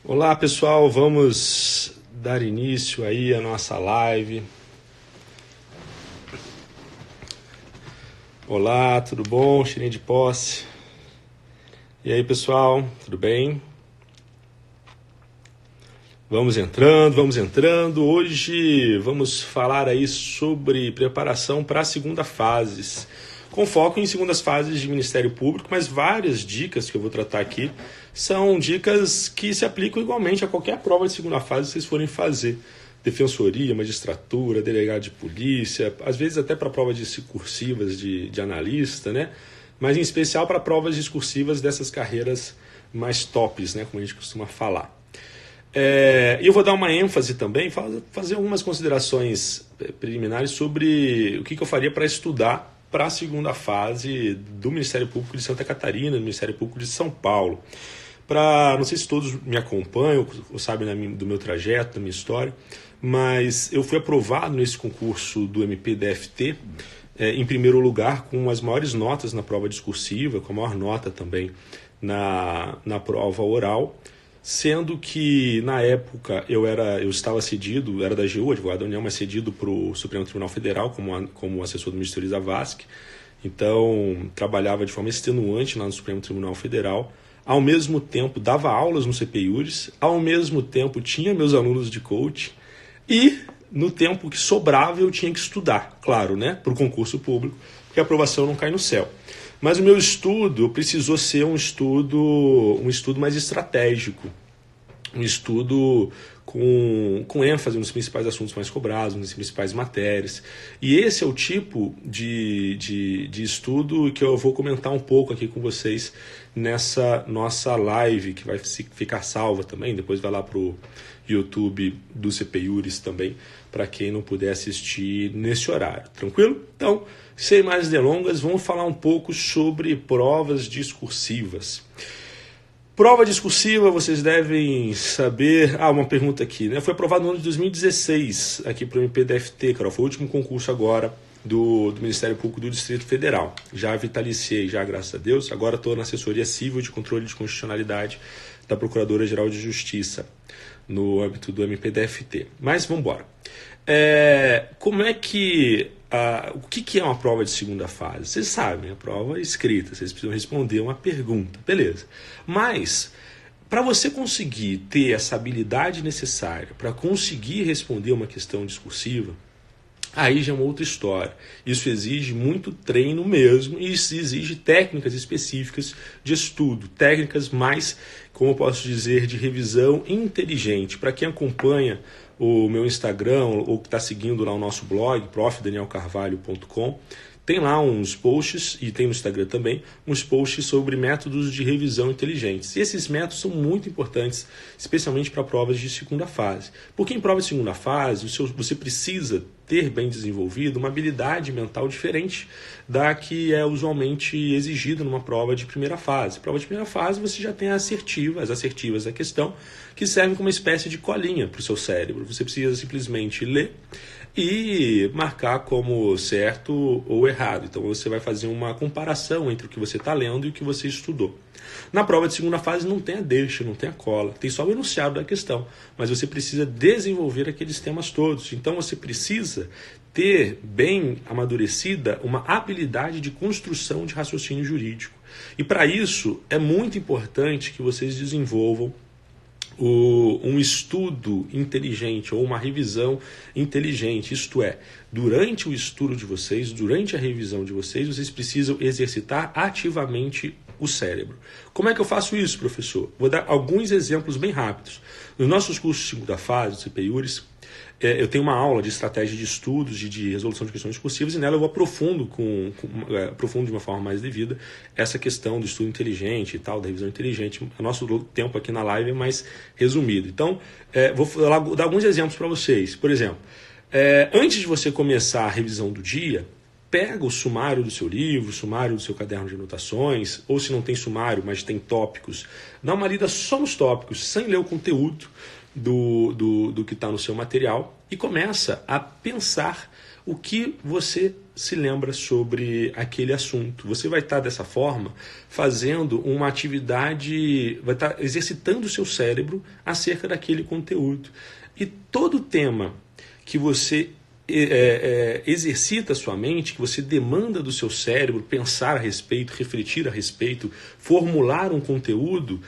Olá pessoal, vamos dar início aí à nossa live. Olá, tudo bom? Cheirinho de posse. E aí pessoal, tudo bem? Vamos entrando. Hoje vamos falar aí sobre preparação para a segunda fase, com foco em segundas fases de Ministério Público, mas várias dicas que eu vou tratar aqui são dicas que se aplicam igualmente a qualquer prova de segunda fase que vocês forem fazer. Defensoria, magistratura, delegado de polícia, às vezes até para provas discursivas de analista, né? Mas em especial para provas discursivas dessas carreiras mais tops, né? Como a gente costuma falar. E eu vou dar uma ênfase também, fazer algumas considerações preliminares sobre o que eu faria para estudar para a segunda fase do Ministério Público de Santa Catarina, do Ministério Público de São Paulo. Não sei se todos me acompanham ou sabem do meu trajeto, da minha história, mas eu fui aprovado nesse concurso do MP-DFT, em primeiro lugar, com as maiores notas na prova discursiva, com a maior nota também na prova oral, sendo que na época eu estava cedido, era da AGU, advogado da União, mas cedido para o Supremo Tribunal Federal como assessor do ministro Zavascki. Então trabalhava de forma extenuante lá no Supremo Tribunal Federal, ao mesmo tempo dava aulas no CPIURES, ao mesmo tempo tinha meus alunos de coaching e no tempo que sobrava eu tinha que estudar, claro, né, para o concurso público, porque a aprovação não cai no céu. Mas o meu estudo precisou ser um estudo mais estratégico, um estudo com ênfase nos principais assuntos mais cobrados, nas principais matérias. E esse é o tipo de estudo que eu vou comentar um pouco aqui com vocês nessa nossa live, que vai ficar salva também, depois vai lá para o YouTube do CPIURES também, para quem não puder assistir nesse horário, tranquilo? Então, sem mais delongas, vamos falar um pouco sobre provas discursivas. Prova discursiva, vocês devem saber... uma pergunta aqui, né? Foi aprovado no ano de 2016 aqui para o MP-DFT, Carol. Foi o último concurso agora do Ministério Público do Distrito Federal. Já vitaliciei, graças a Deus. Agora estou na assessoria civil de controle de constitucionalidade da Procuradora-Geral de Justiça no âmbito do MP-DFT. Mas vamos embora. O que é uma prova de segunda fase? Vocês sabem, a prova é escrita, vocês precisam responder uma pergunta, beleza. Mas, para você conseguir ter essa habilidade necessária para conseguir responder uma questão discursiva, aí já é uma outra história. Isso exige muito treino mesmo e isso exige técnicas específicas de estudo, técnicas mais, como eu posso dizer, de revisão inteligente. Para quem acompanha o meu Instagram ou que está seguindo lá o nosso blog, profdanielcarvalho.com, tem lá uns posts, e tem no Instagram também, uns posts sobre métodos de revisão inteligentes. E esses métodos são muito importantes, especialmente para provas de segunda fase. Porque em prova de segunda fase, você precisa ter bem desenvolvido uma habilidade mental diferente da que é usualmente exigida numa prova de primeira fase. Prova de primeira fase você já tem as assertivas da questão, que servem como uma espécie de colinha para o seu cérebro. Você precisa simplesmente ler e marcar como certo ou errado. Então você vai fazer uma comparação entre o que você está lendo e o que você estudou. Na prova de segunda fase não tem a deixa, não tem a cola, tem só o enunciado da questão, mas você precisa desenvolver aqueles temas todos. Então você precisa ter bem amadurecida uma habilidade de construção de raciocínio jurídico. E para isso é muito importante que vocês desenvolvam um estudo inteligente ou uma revisão inteligente, isto é, durante o estudo de vocês, durante a revisão de vocês precisam exercitar ativamente o cérebro. Como é que eu faço isso, professor? Vou dar alguns exemplos bem rápidos. Nos nossos cursos de segunda fase, do CPIURES, eu tenho uma aula de estratégia de estudos e de resolução de questões discursivas e nela eu aprofundo de uma forma mais devida essa questão do estudo inteligente e tal, da revisão inteligente. O nosso tempo aqui na live é mais resumido. Então, vou dar alguns exemplos para vocês. Por exemplo, antes de você começar a revisão do dia, pega o sumário do seu livro, o sumário do seu caderno de anotações, ou se não tem sumário, mas tem tópicos, dá uma lida só nos tópicos, sem ler o conteúdo do que está no seu material, e começa a pensar o que você se lembra sobre aquele assunto. Você vai estar dessa forma fazendo uma atividade, vai estar exercitando o seu cérebro acerca daquele conteúdo. E todo tema que você exercita a sua mente, que você demanda do seu cérebro pensar a respeito, refletir a respeito, formular um conteúdo,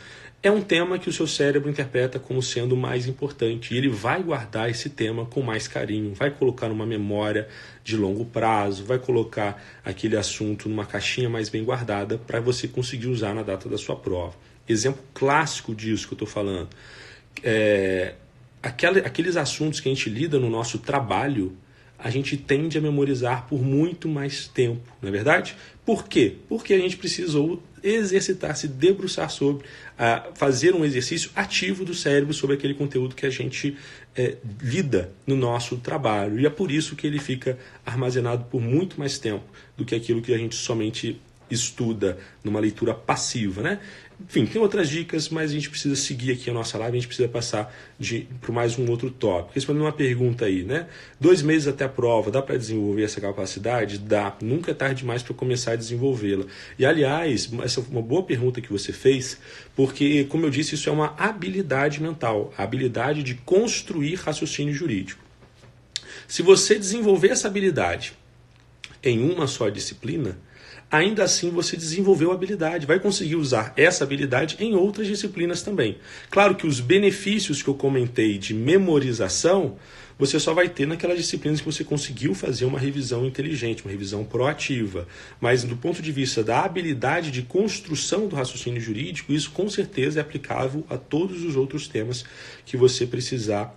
é um tema que o seu cérebro interpreta como sendo mais importante. E ele vai guardar esse tema com mais carinho, vai colocar numa memória de longo prazo, vai colocar aquele assunto numa caixinha mais bem guardada para você conseguir usar na data da sua prova. Exemplo clássico disso que eu estou falando. Aqueles assuntos que a gente lida no nosso trabalho, a gente tende a memorizar por muito mais tempo, não é verdade? Por quê? Porque a gente precisou exercitar, se debruçar sobre, fazer um exercício ativo do cérebro sobre aquele conteúdo que a gente lida no nosso trabalho. E é por isso que ele fica armazenado por muito mais tempo do que aquilo que a gente somente estuda numa leitura passiva, né? Enfim, tem outras dicas, mas a gente precisa seguir aqui a nossa live, a gente precisa passar por mais um outro tópico. Respondendo uma pergunta aí, né? 2 meses até a prova, dá para desenvolver essa capacidade? Dá. Nunca é tarde demais para começar a desenvolvê-la. E, aliás, essa é uma boa pergunta que você fez, porque, como eu disse, isso é uma habilidade mental, a habilidade de construir raciocínio jurídico. Se você desenvolver essa habilidade em uma só disciplina, ainda assim você desenvolveu a habilidade, vai conseguir usar essa habilidade em outras disciplinas também. Claro que os benefícios que eu comentei de memorização, você só vai ter naquelas disciplinas que você conseguiu fazer uma revisão inteligente, uma revisão proativa. Mas do ponto de vista da habilidade de construção do raciocínio jurídico, isso com certeza é aplicável a todos os outros temas que você precisar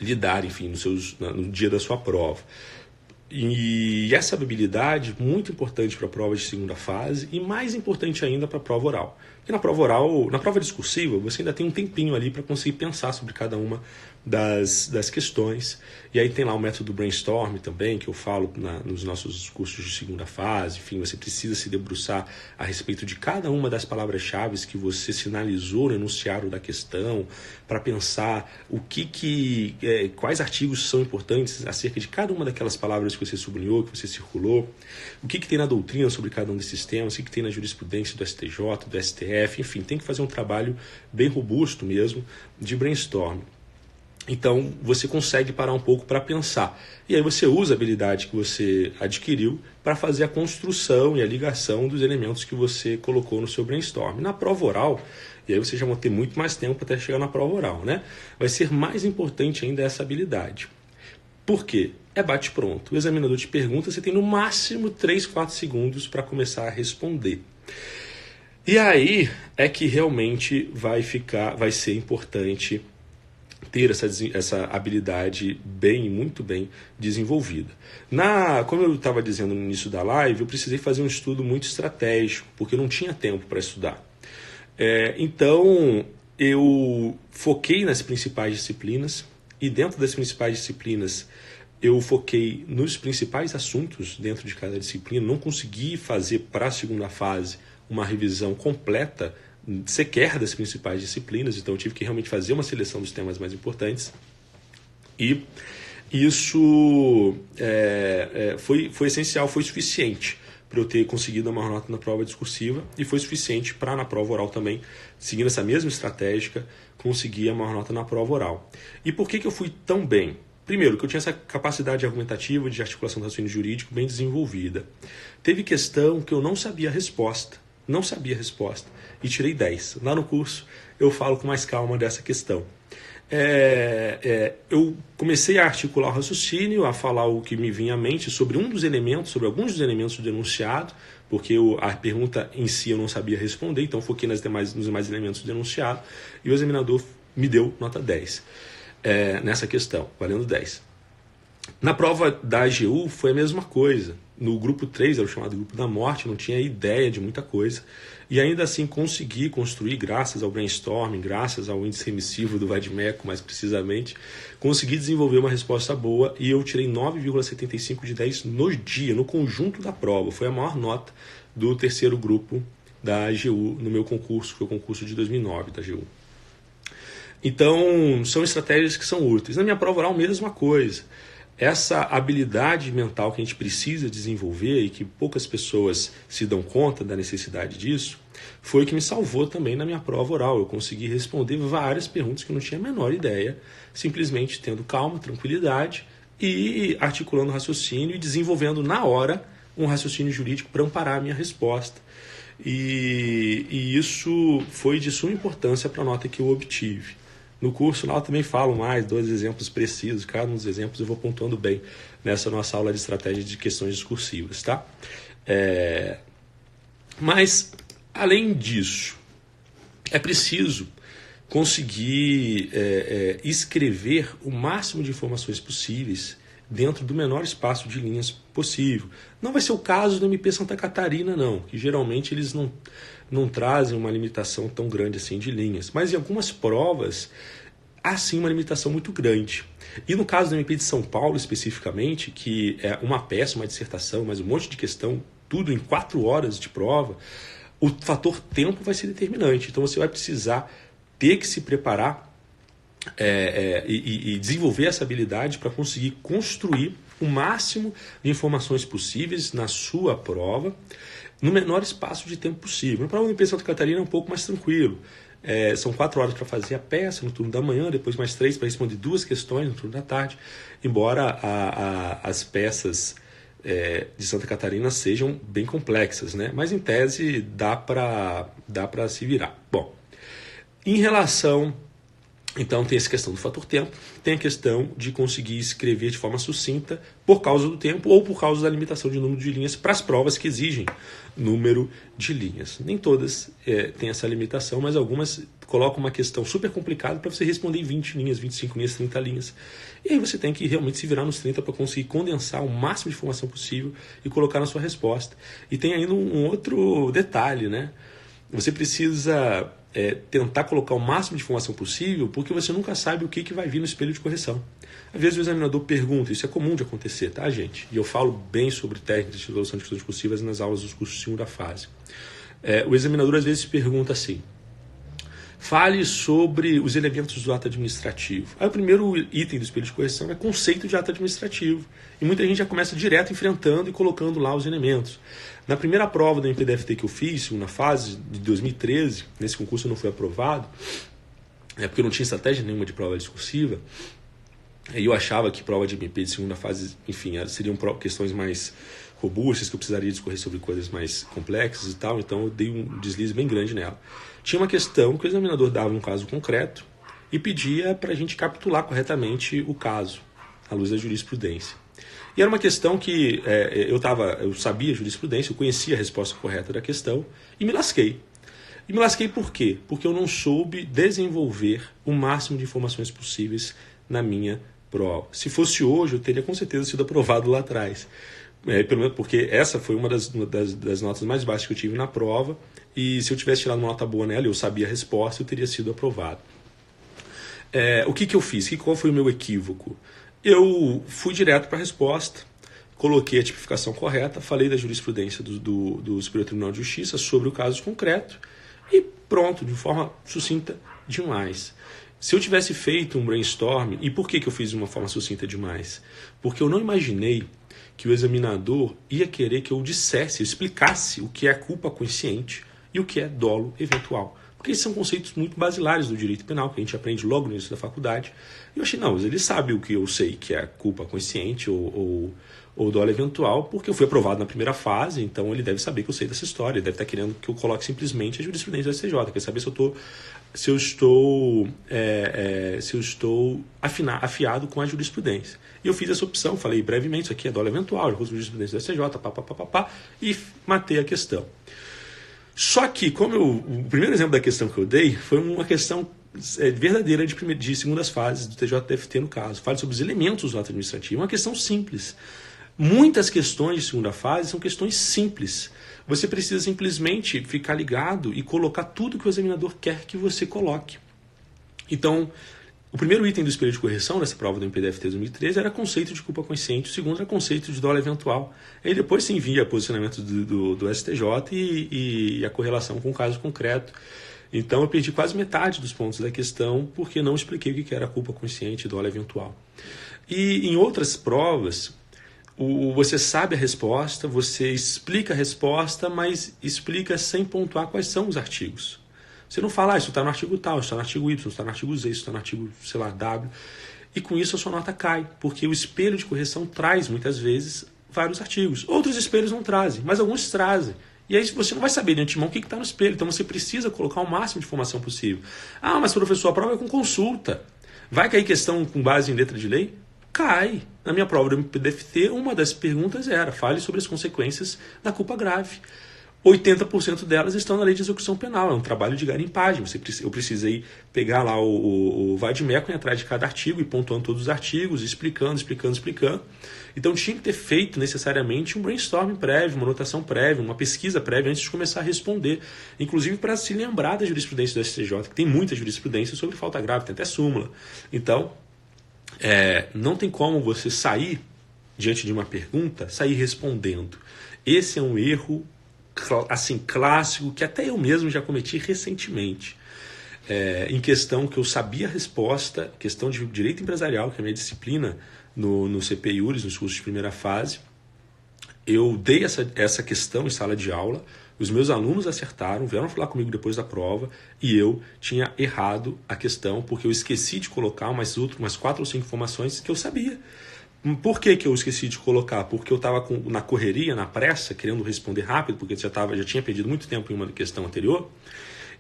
lidar, enfim, no dia da sua prova. E essa habilidade é muito importante para a prova de segunda fase e mais importante ainda para a prova oral. Porque na prova oral, na prova discursiva, você ainda tem um tempinho ali para conseguir pensar sobre cada uma das questões. E aí tem lá o método brainstorm também, que eu falo nos nossos cursos de segunda fase. Enfim, você precisa se debruçar a respeito de cada uma das palavras-chave que você sinalizou no enunciado da questão, para pensar quais artigos são importantes acerca de cada uma daquelas palavras que você sublinhou, que você circulou, o que tem na doutrina sobre cada um desses temas, o que tem na jurisprudência do STJ, do STF, enfim, tem que fazer um trabalho bem robusto mesmo de brainstorm. Então, você consegue parar um pouco para pensar. E aí você usa a habilidade que você adquiriu para fazer a construção e a ligação dos elementos que você colocou no seu brainstorm. Na prova oral, e aí você já vai ter muito mais tempo até chegar na prova oral, né? Vai ser mais importante ainda essa habilidade. Por quê? É bate-pronto. O examinador te pergunta, você tem no máximo 3, 4 segundos para começar a responder. E aí é que realmente vai ser importante ter essa habilidade muito bem desenvolvida. Como eu estava dizendo no início da live, eu precisei fazer um estudo muito estratégico, porque eu não tinha tempo para estudar. Então, eu foquei nas principais disciplinas, e dentro das principais disciplinas, eu foquei nos principais assuntos dentro de cada disciplina, não consegui fazer para a segunda fase uma revisão completa sequer das principais disciplinas, então eu tive que realmente fazer uma seleção dos temas mais importantes, e isso foi essencial, foi suficiente para eu ter conseguido uma nota na prova discursiva, e foi suficiente para na prova oral também, seguindo essa mesma estratégia, conseguir a maior nota na prova oral. E por que eu fui tão bem? Primeiro, que eu tinha essa capacidade argumentativa de articulação do raciocínio jurídico bem desenvolvida. Teve questão que eu não sabia a resposta, e tirei 10. Lá no curso eu falo com mais calma dessa questão. Eu comecei a articular o raciocínio, a falar o que me vinha à mente sobre sobre alguns dos elementos do enunciado, porque a pergunta em si eu não sabia responder, então foquei nos demais elementos do enunciado, e o examinador me deu nota 10 nessa questão, valendo 10. Na prova da AGU foi a mesma coisa. No grupo 3, era o chamado grupo da morte, eu não tinha ideia de muita coisa. E ainda assim consegui construir, graças ao brainstorming, graças ao índice remissivo do Vadimeco, mais precisamente, consegui desenvolver uma resposta boa e eu tirei 9,75 de 10 no dia, no conjunto da prova. Foi a maior nota do terceiro grupo da AGU no meu concurso, que foi o concurso de 2009 da AGU. Então, são estratégias que são úteis. Na minha prova oral, mesma coisa. Essa habilidade mental que a gente precisa desenvolver e que poucas pessoas se dão conta da necessidade disso, foi o que me salvou também na minha prova oral. Eu consegui responder várias perguntas que eu não tinha a menor ideia, simplesmente tendo calma, tranquilidade e articulando raciocínio e desenvolvendo na hora um raciocínio jurídico para amparar a minha resposta. E isso foi de suma importância para a nota que eu obtive. No curso lá eu também falo mais, 2 exemplos precisos, cada um dos exemplos eu vou pontuando bem nessa nossa aula de estratégia de questões discursivas, tá? Mas, além disso, é preciso conseguir escrever o máximo de informações possíveis dentro do menor espaço de linhas possível. Não vai ser o caso do MP Santa Catarina, não, que geralmente eles não trazem uma limitação tão grande assim de linhas, mas em algumas provas há sim uma limitação muito grande. E no caso do MP de São Paulo especificamente, que é uma peça, uma dissertação, mas um monte de questão, tudo em 4 horas de prova, o fator tempo vai ser determinante. Então você vai precisar ter que se preparar e desenvolver essa habilidade para conseguir construir o máximo de informações possíveis na sua prova, no menor espaço de tempo possível. Na prova do MP Santa Catarina é um pouco mais tranquilo. São 4 horas para fazer a peça no turno da manhã, depois mais 3 para responder 2 questões no turno da tarde, embora as peças de Santa Catarina sejam bem complexas, né? Mas em tese dá para se virar. Bom, em relação... Então tem essa questão do fator tempo, tem a questão de conseguir escrever de forma sucinta por causa do tempo ou por causa da limitação de número de linhas para as provas que exigem número de linhas. Nem todas têm essa limitação, mas algumas colocam uma questão super complicada para você responder em 20 linhas, 25 linhas, 30 linhas. E aí você tem que realmente se virar nos 30 para conseguir condensar o máximo de informação possível e colocar na sua resposta. E tem ainda um outro detalhe, né? Você precisa tentar colocar o máximo de informação possível, porque você nunca sabe o que vai vir no espelho de correção. Às vezes o examinador pergunta, isso é comum de acontecer, tá, gente? E eu falo bem sobre técnicas de resolução de questões discursivas nas aulas dos cursos de segunda fase. O examinador às vezes pergunta assim: fale sobre os elementos do ato administrativo. Aí o primeiro item do espelho de correção é conceito de ato administrativo. E muita gente já começa direto enfrentando e colocando lá os elementos. Na primeira prova do MPDFT que eu fiz, segunda fase, de 2013, nesse concurso eu não fui aprovado, porque eu não tinha estratégia nenhuma de prova discursiva, e eu achava que prova de MP de segunda fase, enfim, seriam questões mais robustas, que eu precisaria discorrer sobre coisas mais complexas e tal, então eu dei um deslize bem grande nela. Tinha uma questão que o examinador dava um caso concreto e pedia para a gente capitular corretamente o caso, à luz da jurisprudência. E era uma questão que eu sabia a jurisprudência, eu conhecia a resposta correta da questão e me lasquei. E me lasquei por quê? Porque eu não soube desenvolver o máximo de informações possíveis na minha prova. Se fosse hoje, eu teria com certeza sido aprovado lá atrás. Pelo menos porque essa foi uma das notas mais baixas que eu tive na prova, e se eu tivesse tirado uma nota boa nela, eu sabia a resposta, eu teria sido aprovado. O que eu fiz? Qual foi o meu equívoco? Eu fui direto para a resposta, coloquei a tipificação correta, falei da jurisprudência do Superior Tribunal de Justiça sobre o caso concreto e pronto, de forma sucinta demais. Se eu tivesse feito um brainstorm, e por que eu fiz de uma forma sucinta demais? Porque eu não imaginei que o examinador ia querer que eu dissesse, eu explicasse o que é culpa consciente e o que é dolo eventual. Porque esses são conceitos muito basilares do direito penal, que a gente aprende logo no início da faculdade. E eu achei, não, ele sabe o que eu sei, que é culpa consciente ou dolo eventual, porque eu fui aprovado na primeira fase, então ele deve saber que eu sei dessa história, ele deve estar querendo que eu coloque simplesmente a jurisprudência do STJ, quer saber se eu estou afiado com a jurisprudência. E eu fiz essa opção, falei brevemente, isso aqui é dolo eventual, recurso de jurisprudência do STJ, e matei a questão. Só que, o primeiro exemplo da questão que eu dei foi uma questão verdadeira de segundas fases do TJDFT no caso. Fala sobre os elementos do ato administrativo. É uma questão simples. Muitas questões de segunda fase são questões simples. Você precisa simplesmente ficar ligado e colocar tudo que o examinador quer que você coloque. Então, o primeiro item do espelho de correção nessa prova do MPDFT 2013 era conceito de culpa consciente, o segundo era conceito de dolo eventual. Aí depois se envia posicionamento do STJ e a correlação com o caso concreto. Então eu perdi quase metade dos pontos da questão porque não expliquei o que era a culpa consciente e dolo eventual. E em outras provas, você sabe a resposta, você explica a resposta, mas explica sem pontuar quais são os artigos. Você não fala, isso está no artigo tal, isso está no artigo Y, isso está no artigo Z, isso está no artigo, sei lá, W. E com isso a sua nota cai, porque o espelho de correção traz, muitas vezes, vários artigos. Outros espelhos não trazem, mas alguns trazem. E aí você não vai saber de antemão o que está no espelho. Então você precisa colocar o máximo de informação possível. Ah, mas professor, a prova é com consulta. Vai cair questão com base em letra de lei? Cai. Na minha prova do MPDFT, uma das perguntas era: fale sobre as consequências da culpa grave. 80% delas estão na lei de execução penal. É um trabalho de garimpagem. Eu precisei pegar lá o vade-mecum atrás de cada artigo e pontuando todos os artigos, explicando. Então tinha que ter feito necessariamente um brainstorming prévio, uma anotação prévia, uma pesquisa prévia antes de começar a responder. Inclusive para se lembrar da jurisprudência do STJ, que tem muita jurisprudência sobre falta grave, tem até súmula. Então, não tem como você sair diante de uma pergunta, sair respondendo. Esse é um erro assim, clássico, que até eu mesmo já cometi recentemente, em questão que eu sabia a resposta, questão de direito empresarial, que é a minha disciplina no CP Iuris, nos cursos de primeira fase. Eu dei essa questão em sala de aula, os meus alunos acertaram, vieram falar comigo depois da prova, e eu tinha errado a questão, porque eu esqueci de colocar umas 4 ou 5 informações que eu sabia. Por que eu esqueci de colocar? Porque eu estava na correria, na pressa, querendo responder rápido, porque já tinha perdido muito tempo em uma questão anterior.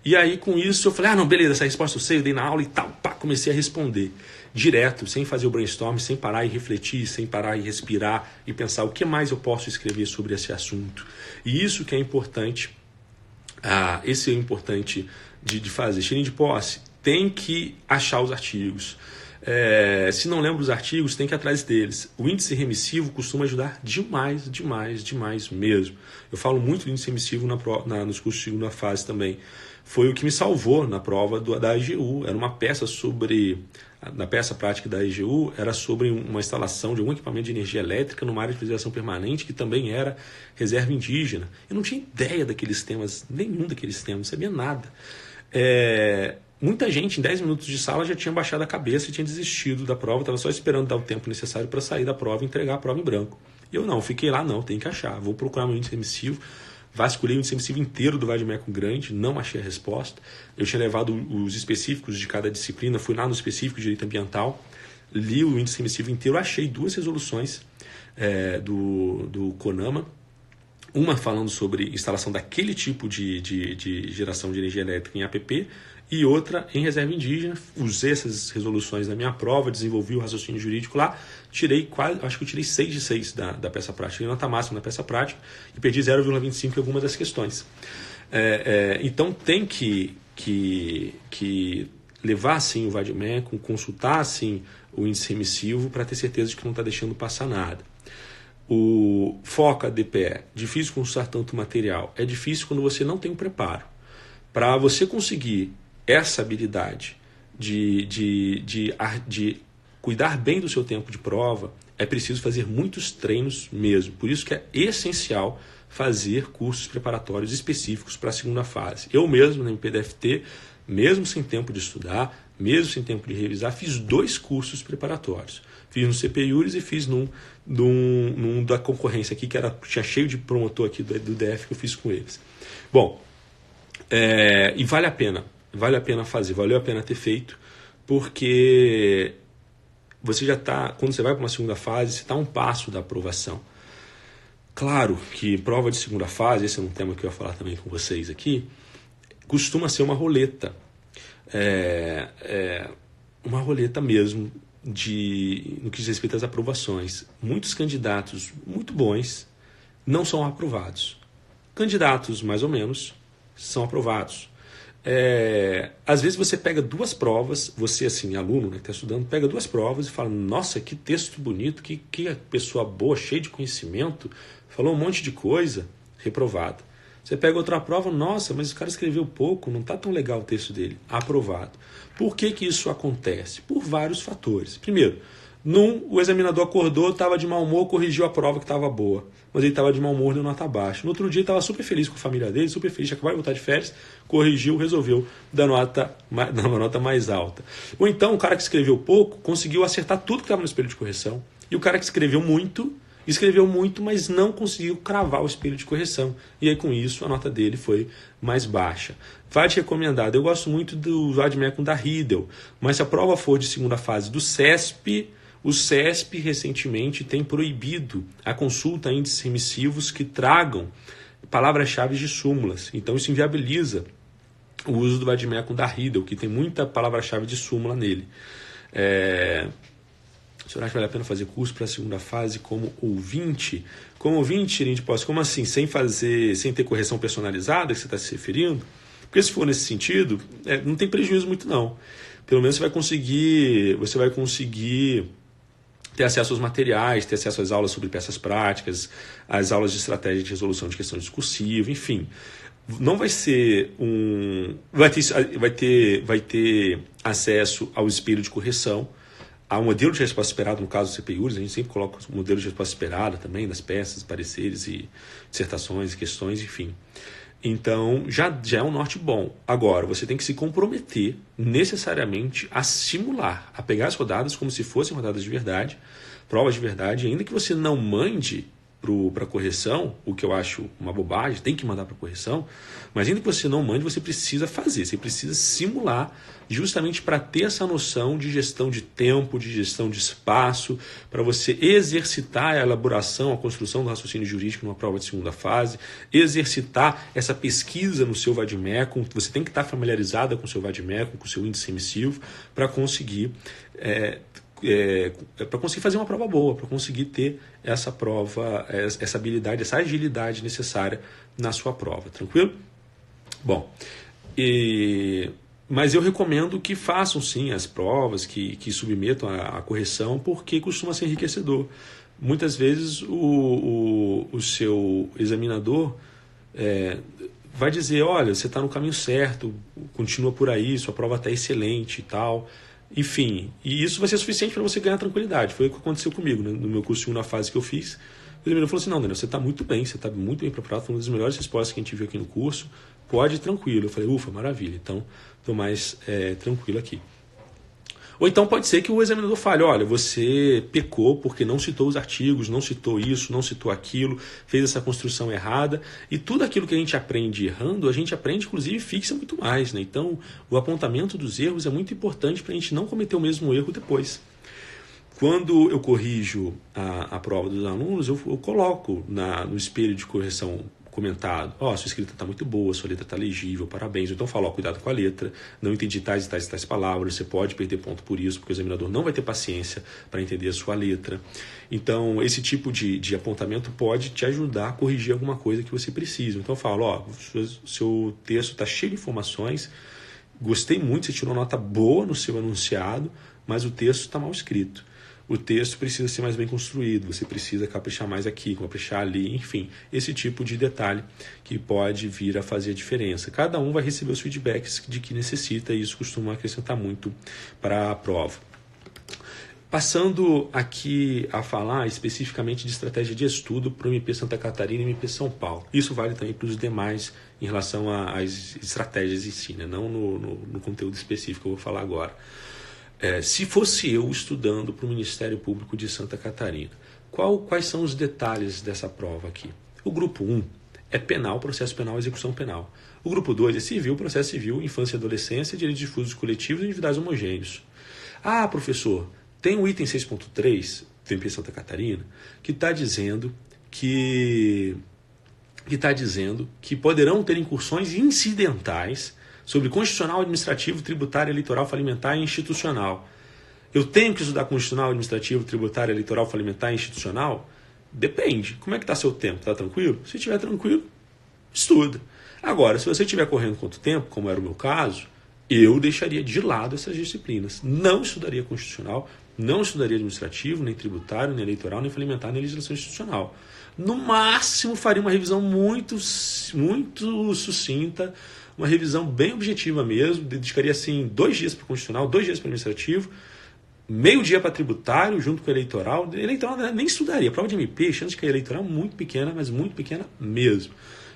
E aí, com isso, eu falei, não, beleza, essa resposta eu sei, eu dei na aula e tal. Comecei a responder direto, sem fazer o brainstorm, sem parar e refletir, sem parar e respirar e pensar o que mais eu posso escrever sobre esse assunto. E isso que é importante, esse é importante de fazer. Cheirinho de posse, tem que achar os artigos. Se não lembra os artigos, tem que ir atrás deles. O índice remissivo costuma ajudar demais mesmo. Eu falo muito do índice remissivo nos cursos de segunda fase também. Foi o que me salvou na prova da AGU. Era uma peça na peça prática da AGU, era sobre uma instalação de algum equipamento de energia elétrica numa área de preservação permanente que também era reserva indígena. Eu não tinha ideia daqueles temas, nenhum daqueles temas, não sabia nada. Muita gente, em 10 minutos de sala, já tinha baixado a cabeça e tinha desistido da prova, estava só esperando dar o tempo necessário para sair da prova e entregar a prova em branco. E eu fiquei lá, tem que achar. Vou procurar meu índice remissivo, vasculhei o índice remissivo inteiro do vade-mecum grande, não achei a resposta. Eu tinha levado os específicos de cada disciplina, fui lá no específico de direito ambiental, li o índice remissivo inteiro, achei 2 resoluções do CONAMA, uma falando sobre instalação daquele tipo de geração de energia elétrica em APP, e outra em reserva indígena. Usei essas resoluções na minha prova, desenvolvi o raciocínio jurídico lá, acho que eu tirei 6 de 6 da peça prática, tirei nota máxima da peça prática e perdi 0,25 em algumas das questões. Então tem que levar assim o vade-mecum, consultar assim o índice remissivo para ter certeza de que não está deixando passar nada. O FOCA, DPE, difícil consultar tanto material. É difícil quando você não tem um preparo. Para você conseguir essa habilidade de cuidar bem do seu tempo de prova, é preciso fazer muitos treinos mesmo. Por isso que é essencial fazer cursos preparatórios específicos para a segunda fase. Eu mesmo, na MPDFT, mesmo sem tempo de estudar, mesmo sem tempo de revisar, fiz 2 cursos preparatórios. Fiz no CP Iuris e fiz num da concorrência aqui, que tinha cheio de promotor aqui do DF que eu fiz com eles. Bom, e vale a pena fazer, valeu a pena ter feito, porque você já está, quando você vai para uma segunda fase, você está a um passo da aprovação. Claro que prova de segunda fase, esse é um tema que eu ia falar também com vocês aqui, costuma ser uma roleta. Uma roleta mesmo, no que diz respeito às aprovações. Muitos candidatos muito bons não são aprovados. Candidatos mais ou menos são aprovados. Às vezes você pega 2 provas, você assim, aluno que está estudando, pega 2 provas e fala, nossa, que texto bonito, que pessoa boa, cheia de conhecimento, falou um monte de coisa, reprovado. Você pega outra prova, nossa, mas o cara escreveu pouco, não está tão legal o texto dele, aprovado. Por que isso acontece? Por vários fatores. Primeiro, O examinador acordou, estava de mau humor, corrigiu a prova que estava boa. Mas ele estava de mau humor, deu nota baixa. No outro dia, estava super feliz com a família dele, super feliz, acabou de voltar de férias, corrigiu, resolveu dar uma nota mais alta. Ou então, o cara que escreveu pouco conseguiu acertar tudo que estava no espelho de correção. E o cara que escreveu muito, mas não conseguiu cravar o espelho de correção. E aí, com isso, a nota dele foi mais baixa. VAD recomendado. Eu gosto muito do vademecum da Riedel, mas se a prova for de segunda fase do CESP, o CESP recentemente tem proibido a consulta a índices remissivos que tragam palavras-chave de súmulas. Então isso inviabiliza o uso do vademecum da Riedel, que tem muita palavra-chave de súmula nele. O senhor acha que vale a pena fazer curso para a segunda fase como ouvinte? Como ouvinte, como assim? Sem ter correção personalizada, que você está se referindo? Porque se for nesse sentido, não tem prejuízo muito não. Pelo menos você vai conseguir ter acesso aos materiais, ter acesso às aulas sobre peças práticas, às aulas de estratégia de resolução de questão discursiva, enfim. Não vai ser vai ter acesso ao espelho de correção, ao modelo de resposta esperada, no caso do CPIURES, a gente sempre coloca o modelo de resposta esperada também, das peças, pareceres e dissertações, questões, enfim. Então, já é um norte bom. Agora, você tem que se comprometer necessariamente a simular, a pegar as rodadas como se fossem rodadas de verdade, provas de verdade, ainda que você não mande para correção, o que eu acho uma bobagem, tem que mandar para correção, mas ainda que você não mande, você precisa fazer, você precisa simular, justamente para ter essa noção de gestão de tempo, de gestão de espaço, para você exercitar a elaboração, a construção do raciocínio jurídico numa prova de segunda fase, exercitar essa pesquisa no seu vademecum, você tem que estar familiarizada com o seu vademecum, com o seu índice remissivo, para conseguir fazer uma prova boa, para conseguir ter essa prova, essa habilidade, essa agilidade necessária na sua prova, tranquilo? Bom, mas eu recomendo que façam sim as provas, que submetam a correção, porque costuma ser enriquecedor. Muitas vezes o seu examinador vai dizer, olha, você está no caminho certo, continua por aí, sua prova está excelente e tal. Enfim, e isso vai ser suficiente para você ganhar tranquilidade. Foi o que aconteceu comigo, né? No meu curso de segunda fase que eu fiz. O examinador falou assim, não, Daniel, você está muito bem, você está muito bem preparado, foi uma das melhores respostas que a gente viu aqui no curso, pode ir tranquilo. Eu falei, ufa, maravilha, então estou mais tranquilo aqui. Ou então pode ser que o examinador fale, olha, você pecou porque não citou os artigos, não citou isso, não citou aquilo, fez essa construção errada, e tudo aquilo que a gente aprende errando, a gente aprende, inclusive, fixa muito mais, né? Então, o apontamento dos erros é muito importante para a gente não cometer o mesmo erro depois. Quando eu corrijo a prova dos alunos, eu coloco no espelho de correção comentado, sua escrita está muito boa, sua letra está legível, parabéns. Então eu falo, cuidado com a letra, não entendi tais e tais e tais palavras, você pode perder ponto por isso, porque o examinador não vai ter paciência para entender a sua letra. Então esse tipo de apontamento pode te ajudar a corrigir alguma coisa que você precisa. Então eu falo, seu texto está cheio de informações, gostei muito, você tirou nota boa no seu enunciado, mas o texto está mal escrito. O texto precisa ser mais bem construído, você precisa caprichar mais aqui, caprichar ali, enfim, esse tipo de detalhe que pode vir a fazer a diferença. Cada um vai receber os feedbacks de que necessita e isso costuma acrescentar muito para a prova. Passando aqui a falar especificamente de estratégia de estudo para o MP Santa Catarina e MP São Paulo. Isso vale também para os demais em relação às estratégias em si, né? Não no conteúdo específico que eu vou falar agora. Se fosse eu estudando para o Ministério Público de Santa Catarina, quais são os detalhes dessa prova aqui? O grupo 1 é penal, processo penal, execução penal. O grupo 2 é civil, processo civil, infância e adolescência, direitos difusos coletivos e individuais homogêneos. Ah, professor, tem o item 6.3 do MP Santa Catarina que está dizendo que poderão ter incursões incidentais sobre constitucional, administrativo, tributário, eleitoral, falimentar e institucional. Eu tenho que estudar constitucional, administrativo, tributário, eleitoral, falimentar e institucional? Depende. Como é que está seu tempo? Está tranquilo? Se estiver tranquilo, estuda. Agora, se você estiver correndo quanto tempo, como era o meu caso, eu deixaria de lado essas disciplinas. Não estudaria constitucional, não estudaria administrativo, nem tributário, nem eleitoral, nem falimentar, nem legislação institucional. No máximo, faria uma revisão muito, muito sucinta, uma revisão bem objetiva mesmo, dedicaria assim 2 dias para o constitucional, 2 dias para o administrativo, meio-dia para tributário, junto com eleitoral. Eleitoral nem estudaria. Prova de MP, chance de cair eleitoral muito pequena, mas muito pequena mesmo.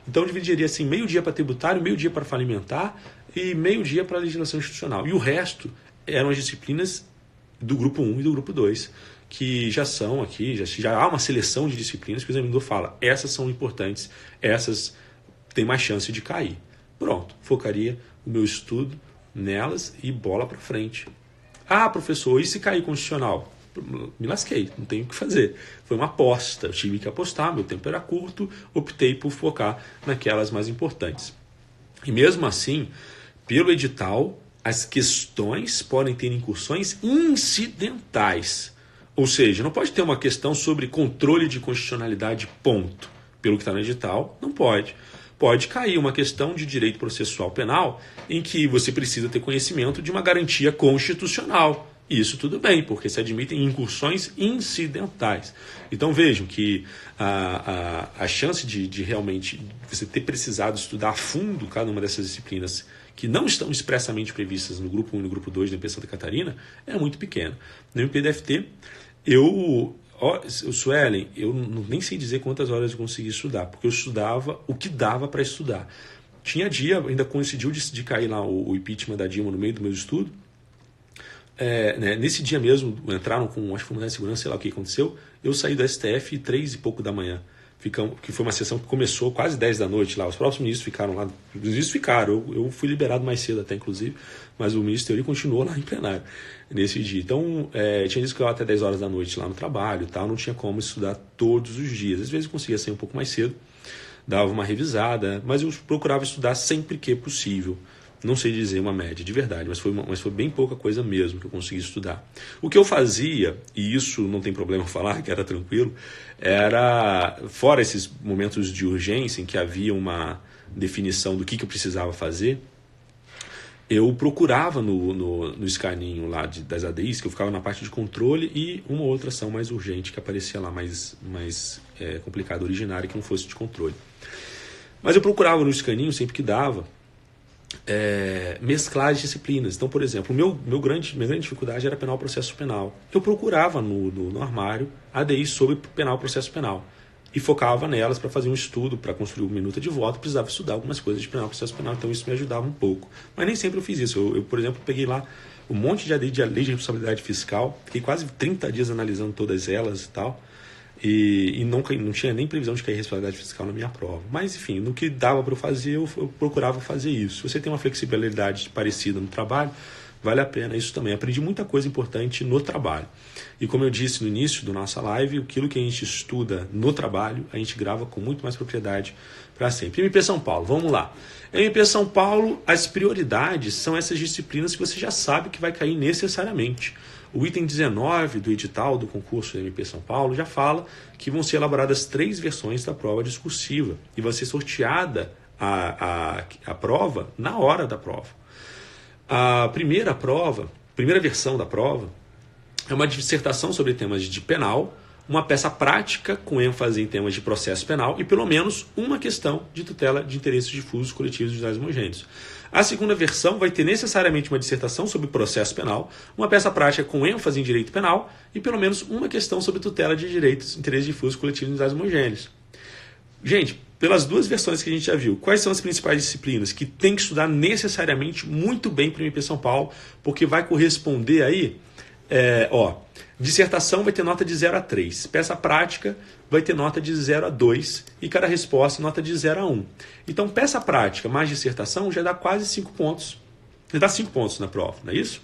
Então eu dividiria assim, meio-dia para tributário, meio-dia para falimentar e meio-dia para legislação institucional. E o resto eram as disciplinas do grupo 1 e do grupo 2, que já são aqui, já há uma seleção de disciplinas que o examinador fala, essas são importantes, essas têm mais chance de cair. Pronto, focaria o meu estudo nelas e bola para frente. Ah, professor, e se cair constitucional? Me lasquei, não tenho o que fazer. Foi uma aposta, eu tive que apostar, meu tempo era curto, optei por focar naquelas mais importantes. E mesmo assim, pelo edital, as questões podem ter incursões incidentais. Ou seja, não pode ter uma questão sobre controle de constitucionalidade, ponto. Pelo que está no edital, não pode. Pode cair uma questão de direito processual penal em que você precisa ter conhecimento de uma garantia constitucional. Isso tudo bem, porque se admitem incursões incidentais. Então vejam que a chance de realmente você ter precisado estudar a fundo cada uma dessas disciplinas que não estão expressamente previstas no grupo 1 e no grupo 2 da MP Santa Catarina é muito pequena. No MPDFT, Suelen, eu nem sei dizer quantas horas eu consegui estudar, porque eu estudava o que dava para estudar. Tinha dia, ainda coincidiu de cair lá o impeachment da Dilma no meio do meu estudo. Nesse dia mesmo, entraram com, acho que foi uma segurança, sei lá o que aconteceu, eu saí do STF 3 e pouco da manhã. Que foi uma sessão que começou quase 10 da noite lá. Os próprios ministros ficaram lá. Os ministros ficaram. Eu fui liberado mais cedo até, inclusive. Mas o ministro Teori continuou lá em plenário nesse dia. Então, tinha dias que eu ia até 10 horas da noite lá no trabalho e tal. Não tinha como estudar todos os dias. Às vezes eu conseguia sair um pouco mais cedo. Dava uma revisada. Mas eu procurava estudar sempre que possível. Não sei dizer uma média de verdade, mas foi bem pouca coisa mesmo que eu consegui estudar. O que eu fazia, e isso não tem problema falar, que era tranquilo, era, fora esses momentos de urgência em que havia uma definição do que eu precisava fazer, eu procurava no escaninho lá das ADIs, que eu ficava na parte de controle, e uma outra ação mais urgente que aparecia lá, mais complicada, originária, que não fosse de controle. Mas eu procurava no escaninho sempre que dava, mesclar as disciplinas. Então, por exemplo, minha grande dificuldade era penal processo penal. Eu procurava no armário ADI sobre penal processo penal e focava nelas para fazer um estudo, para construir uma minuta de voto. Precisava estudar algumas coisas de penal processo penal, então isso me ajudava um pouco. Mas nem sempre eu fiz isso. Eu por exemplo, peguei lá um monte de ADI de lei de responsabilidade fiscal, fiquei quase 30 dias analisando todas elas e tal. E não tinha nem previsão de cair responsabilidade fiscal na minha prova. Mas, enfim, no que dava para eu fazer, eu procurava fazer isso. Se você tem uma flexibilidade parecida no trabalho, vale a pena isso também. Aprendi muita coisa importante no trabalho. E como eu disse no início da nossa live, aquilo que a gente estuda no trabalho, a gente grava com muito mais propriedade para sempre. MP São Paulo, vamos lá. MP São Paulo, as prioridades são essas disciplinas que você já sabe que vai cair necessariamente. O item 19 do edital do concurso da MP São Paulo já fala que vão ser elaboradas 3 versões da prova discursiva e vai ser sorteada a prova na hora da prova. A primeira versão da prova é uma dissertação sobre temas de penal, uma peça prática com ênfase em temas de processo penal e pelo menos uma questão de tutela de interesses difusos coletivos de judiciais homogêneos. A segunda versão vai ter necessariamente uma dissertação sobre processo penal, uma peça prática com ênfase em direito penal e pelo menos uma questão sobre tutela de direitos, interesses difusos coletivos de judiciais homogêneos. Gente, pelas 2 versões que a gente já viu, quais são as principais disciplinas que tem que estudar necessariamente muito bem para o MP São Paulo, porque vai corresponder aí, dissertação vai ter nota de 0 a 3, peça prática vai ter nota de 0 a 2 e cada resposta nota de 0 a 1. Então, peça prática mais dissertação já dá quase 5 pontos. Já dá 5 pontos na prova, não é isso?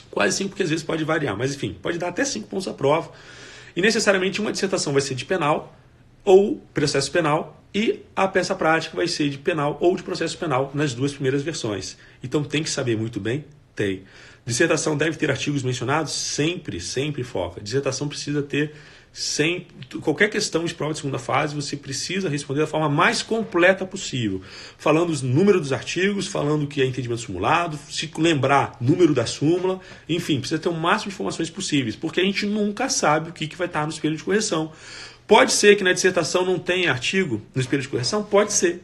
Quase 5, porque às vezes pode variar, mas enfim, pode dar até 5 pontos a prova. E necessariamente uma dissertação vai ser de penal ou processo penal e a peça prática vai ser de penal ou de processo penal nas 2 primeiras versões. Então tem que saber muito bem? Tem. Dissertação deve ter artigos mencionados? Sempre foca. Dissertação precisa ter qualquer questão de prova de segunda fase, você precisa responder da forma mais completa possível. Falando o número dos artigos, falando o que é entendimento simulado, se lembrar número da súmula, enfim, precisa ter o máximo de informações possíveis, porque a gente nunca sabe o que vai estar no espelho de correção. Pode ser que na dissertação não tenha artigo no espelho de correção? Pode ser.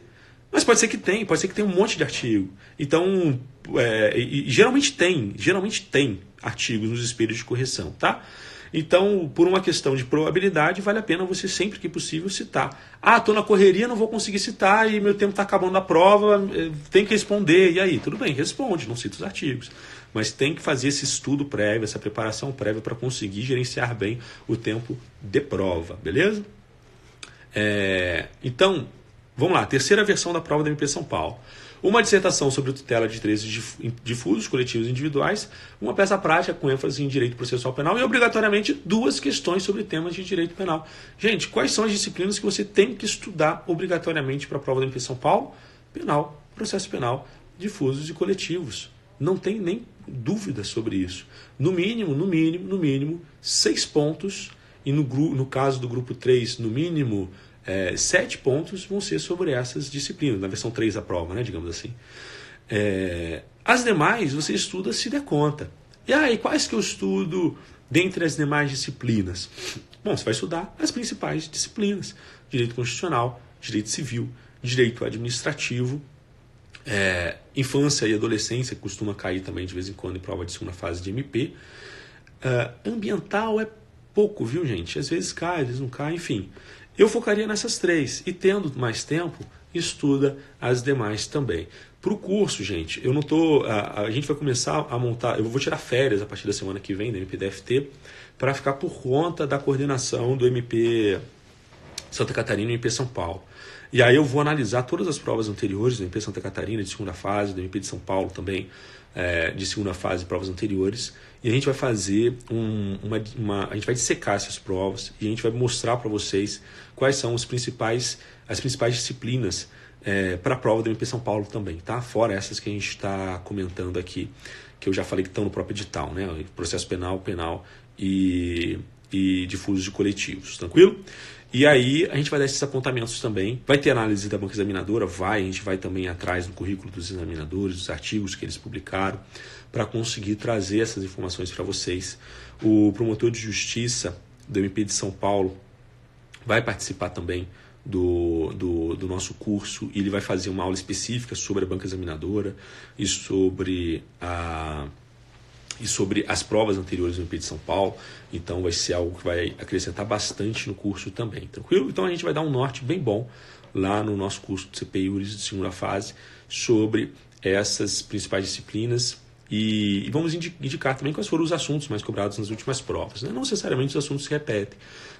Mas pode ser que tenha um monte de artigo. Então, geralmente tem artigos nos espelhos de correção, tá? Então, por uma questão de probabilidade, vale a pena você sempre que possível citar. Ah, estou na correria, não vou conseguir citar e meu tempo está acabando na prova, tem que responder. E aí? Tudo bem, responde, não cita os artigos. Mas tem que fazer esse estudo prévio, essa preparação prévia para conseguir gerenciar bem o tempo de prova, beleza? Então, vamos lá, terceira versão da prova da MP São Paulo. Uma dissertação sobre tutela de interesses difusos, coletivos e individuais, uma peça prática com ênfase em direito processual penal e, obrigatoriamente, 2 questões sobre temas de direito penal. Gente, quais são as disciplinas que você tem que estudar obrigatoriamente para a prova da MP São Paulo? Penal, processo penal, difusos e coletivos. Não tem nem dúvida sobre isso. No mínimo, 6 pontos, e no caso do grupo 3, no mínimo, 7 pontos vão ser sobre essas disciplinas, na versão 3 da prova, né, digamos assim. As demais você estuda se der conta. E aí, quais que eu estudo dentre as demais disciplinas? Bom, você vai estudar as principais disciplinas: direito constitucional, direito civil, direito administrativo, infância e adolescência, que costuma cair também de vez em quando em prova de segunda fase de MP. Ambiental é pouco, viu, gente? Às vezes cai, às vezes não cai, enfim. Eu focaria nessas 3 e, tendo mais tempo, estuda as demais também. Para o curso, gente, eu não tô. A gente vai começar a montar. Eu vou tirar férias a partir da semana que vem, da MP-DFT, para ficar por conta da coordenação do MP Santa Catarina e MP São Paulo. E aí eu vou analisar todas as provas anteriores do MP Santa Catarina de segunda fase, do MP de São Paulo também, de segunda fase, provas anteriores. E a gente vai fazer a gente vai dissecar essas provas e a gente vai mostrar para vocês quais são as principais disciplinas para a prova do MP São Paulo também, tá? Fora essas que a gente está comentando aqui, que eu já falei que estão no próprio edital, né? Processo penal e difusos e coletivos, tranquilo? E aí a gente vai dar esses apontamentos também. Vai ter análise da banca examinadora? A gente vai também atrás no currículo dos examinadores, dos artigos que eles publicaram, para conseguir trazer essas informações para vocês. O promotor de justiça do MP de São Paulo vai participar também do nosso curso, e ele vai fazer uma aula específica sobre a banca examinadora e sobre as provas anteriores do MP de São Paulo. Então vai ser algo que vai acrescentar bastante no curso também, tranquilo? Então a gente vai dar um norte bem bom lá no nosso curso de CPI Juris de segunda fase sobre essas principais disciplinas, e vamos indicar também quais foram os assuntos mais cobrados nas últimas provas, né? Não necessariamente os assuntos se repetem,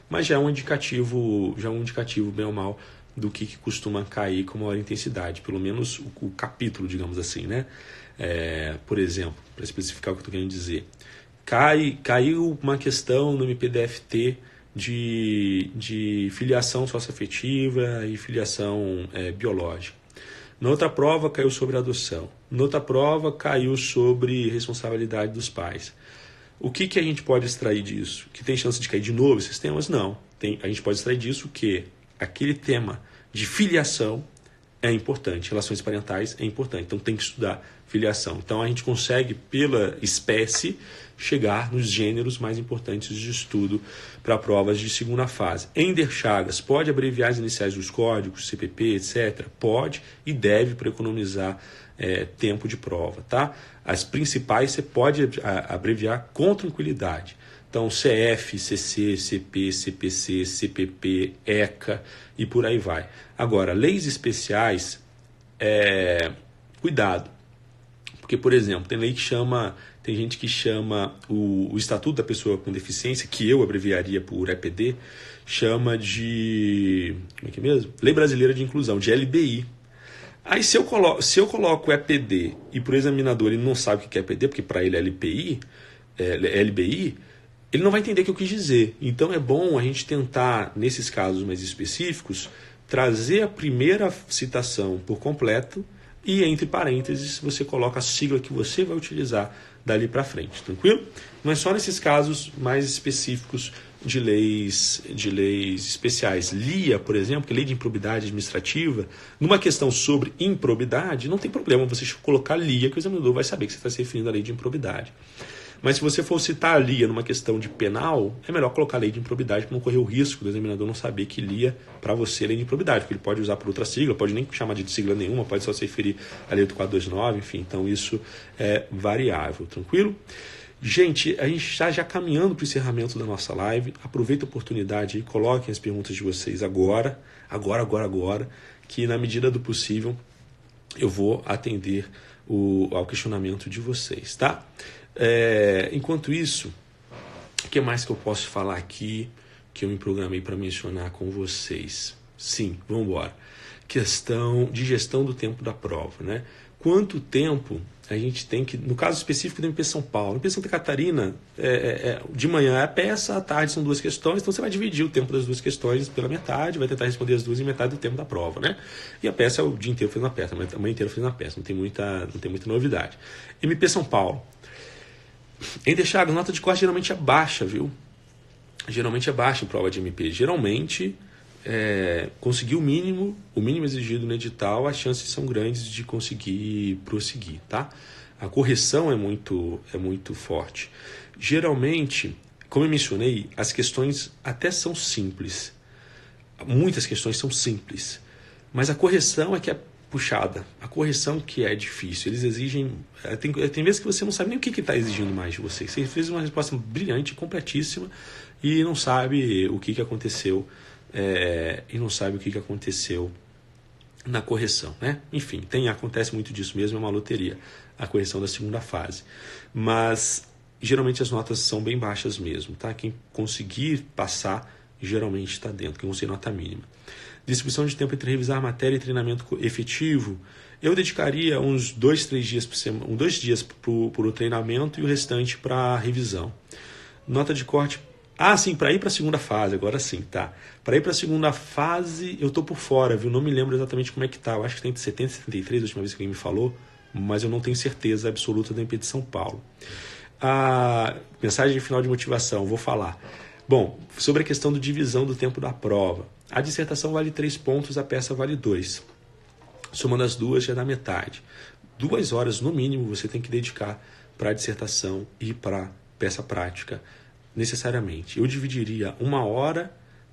mas já é um indicativo bem ou mal do que costuma cair com maior intensidade, pelo menos o capítulo, digamos assim, né? Por exemplo, para especificar o que eu estou querendo dizer, caiu uma questão no MP-DFT de filiação socioafetiva e filiação biológica. Na outra prova caiu sobre adoção. Na outra prova caiu sobre responsabilidade dos pais. O que a gente pode extrair disso? Que tem chance de cair de novo esses temas? Não. A gente pode extrair disso que aquele tema de filiação é importante, relações parentais é importante, então tem que estudar filiação. Então a gente consegue, pela espécie, chegar nos gêneros mais importantes de estudo para provas de segunda fase. Ender Chagas pode abreviar as iniciais dos códigos, CPP, etc. Pode e deve para economizar tempo de prova, tá? As principais você pode abreviar com tranquilidade. Então, CF, CC, CP, CPC, CPP, ECA e por aí vai. Agora, leis especiais, cuidado. Porque, por exemplo, tem gente que chama o Estatuto da Pessoa com Deficiência, que eu abreviaria por EPD, chama de, como é que é mesmo? Lei Brasileira de Inclusão, de LBI. Aí se eu coloco EPD e para o examinador ele não sabe o que é EPD, porque para ele é LBI, ele não vai entender o que eu quis dizer. Então é bom a gente tentar, nesses casos mais específicos, trazer a primeira citação por completo e, entre parênteses, você coloca a sigla que você vai utilizar dali para frente, tranquilo? Mas só nesses casos mais específicos de leis especiais. LIA, por exemplo, que é Lei de Improbidade Administrativa, numa questão sobre improbidade, não tem problema você colocar LIA, que o examinador vai saber que você está se referindo à lei de improbidade. Mas se você for citar a Lia numa questão de penal, é melhor colocar a lei de improbidade para não correr o risco do examinador não saber que Lia para você é lei de improbidade, porque ele pode usar por outra sigla, pode nem chamar de sigla nenhuma, pode só se referir à lei do 429, enfim, então isso é variável, tranquilo? Gente, a gente está já caminhando para o encerramento da nossa live. Aproveita a oportunidade e coloquem as perguntas de vocês agora, que na medida do possível eu vou atender ao questionamento de vocês, tá? Enquanto isso, o que mais que eu posso falar aqui que eu me programei para mencionar com vocês? Sim, vamos embora. Questão de gestão do tempo da prova, né? Quanto tempo a gente tem que, no caso específico do MP São Paulo, no MP Santa Catarina, de manhã é a peça, à tarde são 2 questões, então você vai dividir o tempo das 2 questões pela metade, vai tentar responder as 2 em metade do tempo da prova, né? E a peça é o dia inteiro fazendo a peça, a manhã inteira fazendo a peça, não tem muita novidade. MP São Paulo. Em Chagas, a nota de corte geralmente é baixa, viu? Geralmente é baixa em prova de MP. Geralmente, conseguir o mínimo exigido no edital, as chances são grandes de conseguir prosseguir, tá? A correção é muito forte. Geralmente, como eu mencionei, as questões até são simples. Muitas questões são simples. Mas a correção é que é puxada. A correção que é difícil. Eles exigem... Tem vezes que você não sabe nem o que está exigindo mais de você. Você fez uma resposta brilhante, completíssima, e não sabe o que aconteceu. E não sabe o que aconteceu na correção, né? Enfim, acontece muito disso mesmo, é uma loteria, a correção da segunda fase. Mas, geralmente, as notas são bem baixas mesmo, tá? Quem conseguir passar, geralmente está dentro, quem conseguir nota mínima. Distribuição de tempo entre revisar a matéria e treinamento efetivo, eu dedicaria uns 2 dias por semana, 2 dias para o treinamento e o restante para a revisão. Nota de corte. Sim, para ir para a segunda fase, agora sim, tá. Para ir para a segunda fase, eu tô por fora, viu? Não me lembro exatamente como é que tá. Eu acho que tem de 70 e 73, a última vez que alguém me falou, mas eu não tenho certeza absoluta da MP de São Paulo. A mensagem de final de motivação, vou falar. Bom, sobre a questão da divisão do tempo da prova. A dissertação vale 3 pontos, a peça vale 2. Somando as duas, já dá metade. 2 horas, no mínimo, você tem que dedicar para a dissertação e para a peça prática, necessariamente. Eu dividiria 1 hora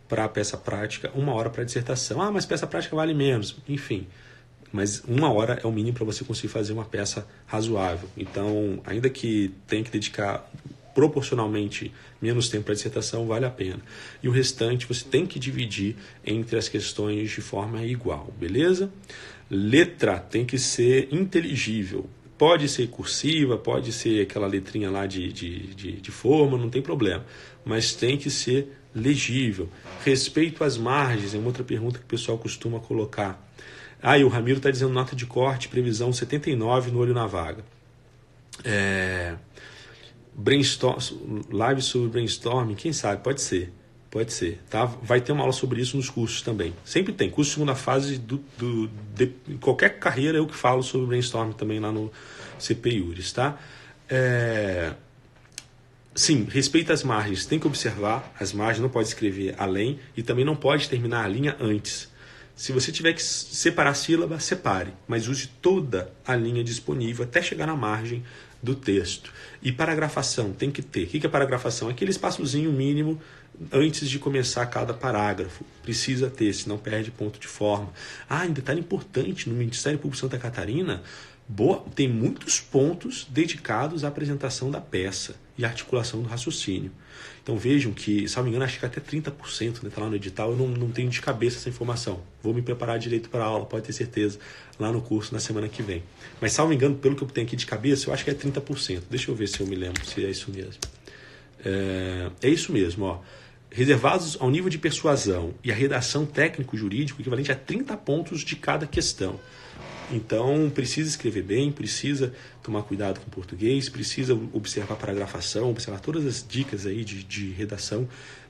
para a peça prática, 1 hora para a dissertação. Mas peça prática vale menos. Enfim, mas 1 hora é o mínimo para você conseguir fazer uma peça razoável. Então, ainda que tenha que dedicar proporcionalmente menos tempo para a dissertação, vale a pena. E o restante você tem que dividir entre as questões de forma igual, beleza? Letra tem que ser inteligível. Pode ser cursiva, pode ser aquela letrinha lá de forma, não tem problema. Mas tem que ser legível. Respeito às margens é uma outra pergunta que o pessoal costuma colocar. E o Ramiro está dizendo nota de corte, previsão 79 no olho na vaga. Live sobre brainstorming, quem sabe, pode ser, tá? Vai ter uma aula sobre isso nos cursos também, sempre tem, curso de segunda fase de qualquer carreira eu que falo sobre brainstorming também lá no CPIURES, tá? Sim, respeita as margens, tem que observar as margens, não pode escrever além e também não pode terminar a linha antes. Se você tiver que separar a sílaba, separe, mas use toda a linha disponível até chegar na margem do texto. E paragrafação, tem que ter. O que é paragrafação? Aquele espaçozinho mínimo antes de começar cada parágrafo. Precisa ter, senão perde ponto de forma. Um detalhe importante, no Ministério Público de Santa Catarina, tem muitos pontos dedicados à apresentação da peça e articulação do raciocínio. Então vejam que, salvo engano, acho que até 30%, está lá no edital, eu não tenho de cabeça essa informação. Vou me preparar direito para a aula, pode ter certeza, lá no curso na semana que vem. Mas, salvo engano, pelo que eu tenho aqui de cabeça, eu acho que é 30%. Deixa eu ver se eu me lembro se é isso mesmo. É isso mesmo, ó. Reservados ao nível de persuasão e a redação técnico-jurídico, equivalente a 30 pontos de cada questão. Então, precisa escrever bem, precisa tomar cuidado com o português, precisa observar a paragrafação, observar todas as dicas aí de redação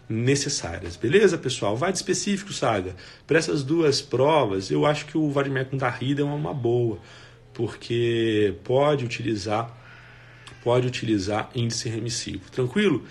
necessárias. Beleza, pessoal? Vai de específico, Saga. Para essas 2 provas, eu acho que o Vademecum da Rida é uma boa, porque pode utilizar índice remissivo. Tranquilo?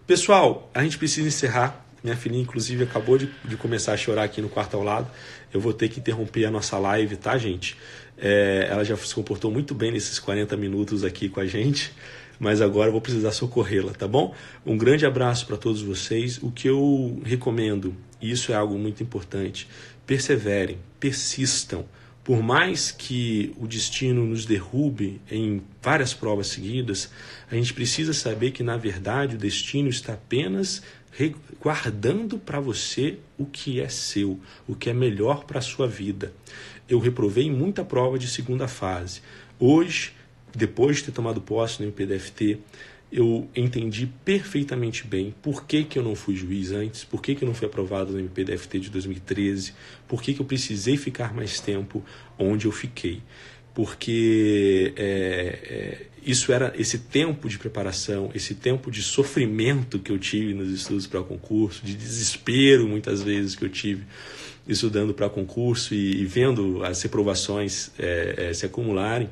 Pessoal, a gente precisa encerrar. Minha filhinha, inclusive, acabou de começar a chorar aqui no quarto ao lado. Eu vou ter que interromper a nossa live, tá, gente? Ela já se comportou muito bem nesses 40 minutos aqui com a gente. mas agora eu vou precisar socorrê-la, tá bom? Um grande abraço para todos vocês. O que eu recomendo, e isso é algo muito importante, perseverem, persistam. Por mais que o destino nos derrube em várias provas seguidas, a gente precisa saber que, na verdade, o destino está apenas guardando para você o que é seu, o que é melhor para a sua vida. Eu reprovei muita prova de segunda fase. Hoje, depois de ter tomado posse no MPDFT, eu entendi perfeitamente bem por que eu não fui juiz antes, por que eu não fui aprovado no MPDFT de 2013, por que eu precisei ficar mais tempo onde eu fiquei. Porque isso era esse tempo de preparação, esse tempo de sofrimento que eu tive nos estudos para concurso, de desespero muitas vezes que eu tive estudando para concurso e vendo as reprovações se acumularem,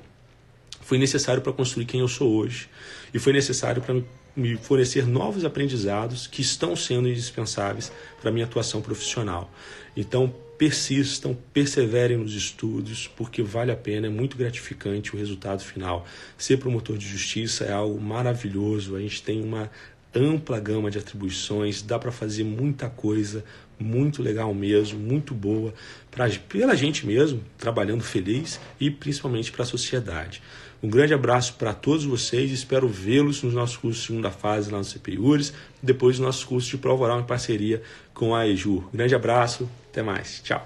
foi necessário para construir quem eu sou hoje. E foi necessário para me fornecer novos aprendizados que estão sendo indispensáveis para a minha atuação profissional. Então, persistam, perseverem nos estudos, porque vale a pena, é muito gratificante o resultado final. Ser promotor de justiça é algo maravilhoso, a gente tem uma ampla gama de atribuições, dá para fazer muita coisa, muito legal mesmo, muito boa, pela gente mesmo, trabalhando feliz e principalmente para a sociedade. Um grande abraço para todos vocês, espero vê-los nos nossos cursos de segunda fase lá no CPIURES, depois nos nossos cursos de prova oral em parceria com a EJUR. Grande abraço, até mais, tchau.